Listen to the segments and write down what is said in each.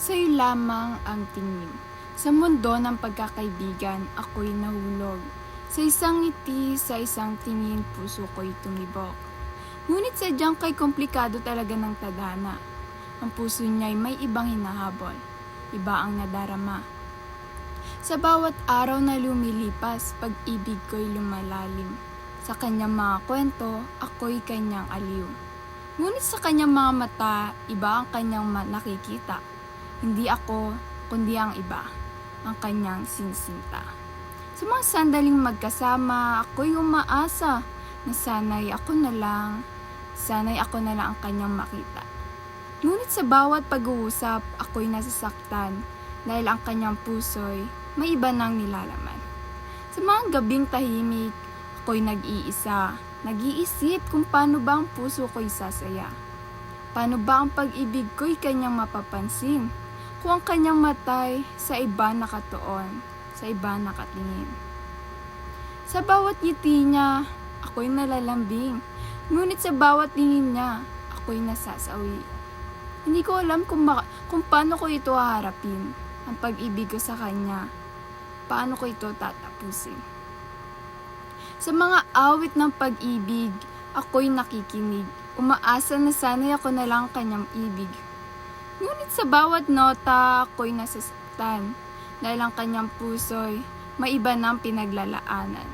Sa'yo lamang ang tingin. Sa mundo ng pagkakaibigan, ako'y nahulog. Sa isang ngiti, sa isang tingin, puso ko'y tumibok. Ngunit sadyang kay komplikado talaga ng tadhana. Ang puso niya'y may ibang hinahabol. Iba ang nadarama. Sa bawat araw na lumilipas, pag-ibig ko'y lumalalim. Sa kanyang mga kwento, ako'y kanyang aliw. Ngunit sa kanyang mga mata, iba ang kanyang nakikita. Hindi ako, kundi ang iba, ang kanyang sinsinta. Sa mga sandaling magkasama, ako'y umaasa na sana'y ako na lang ang kanyang makita. Ngunit sa bawat pag-uusap, ako'y nasasaktan dahil ang kanyang puso'y may iba nang nilalaman. Sa mga gabing tahimik, ako'y nag-iisa, nag-iisip kung paano ba ang puso ko'y sasaya. Paano ba ang pag-ibig ko'y kanyang mapapansin? Kung ang kanyang matay sa iba nakatuon, sa iba nakatingin. Sa bawat ngiti niya, ako'y nalalambing. Ngunit sa bawat tingin niya, ako'y nasasawi. Hindi ko alam kung paano ko ito haharapin. Ang pag-ibig ko sa kanya, paano ko ito tatapusin. Sa mga awit ng pag-ibig, ako'y nakikinig. Umaasa na sana'y ako na lang kanyang ibig. Ngunit sa bawat nota, ako'y nasasaktan dahil ang kanyang puso'y may iba ng pinaglalaanan.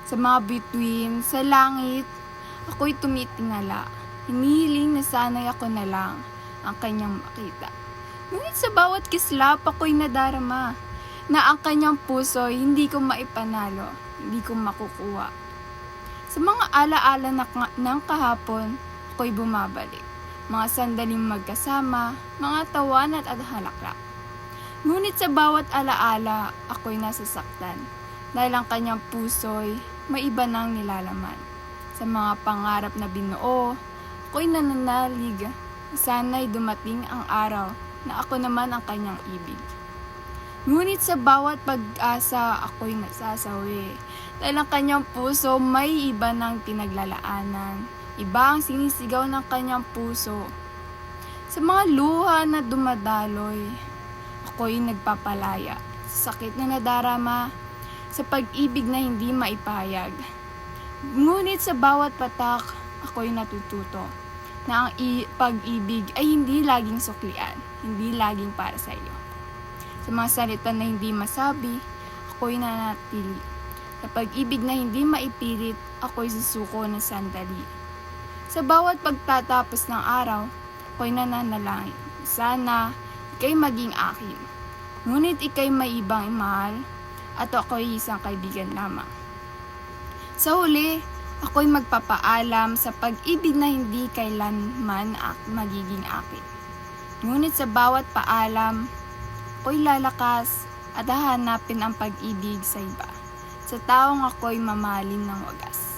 Sa mga bituin, sa langit, ako'y tumitingala. Hinihiling na sana'y ako na lang ang kanyang makita. Ngunit sa bawat kislap, ako'y nadarama na ang kanyang puso'y hindi ko maipanalo, hindi ko makukuha. Sa mga alaala ng kahapon, ako'y bumabalik. Mga sandaling magkasama, mga tawanan at halakrap. Ngunit sa bawat alaala, ako'y nasasaktan dahil ang kanyang puso'y may iba nang nilalaman. Sa mga pangarap na binuo, ako'y nananalig. Sana'y dumating ang araw na ako naman ang kanyang ibig. Ngunit sa bawat pag-asa, ako'y nasasawi dahil ang kanyang puso may iba nang pinaglalaanan. Iba ang sinisigaw ng kanyang puso. Sa mga luha na dumadaloy, ako'y nagpapalaya. Sa sakit na nadarama, sa pag-ibig na hindi maipahayag. Ngunit sa bawat patak, ako'y natututo na ang pag-ibig ay hindi laging suklian, hindi laging para sa iyo. Sa mga salita na hindi masabi, ako'y nanatili. Sa pag-ibig na hindi maipilit, ako'y susuko ng sandali. Sa bawat pagtatapos ng araw, ako'y nananalangin. Sana ika'y maging akin. Ngunit ika'y may ibang mahal at ako'y isang kaibigan lamang. Sa huli, ako'y magpapaalam sa pag-ibig na hindi kailanman magiging akin. Ngunit sa bawat paalam, ako'y lalakas at hahanapin ang pag-ibig sa iba. Sa taong ako'y mamahalin ng wagas.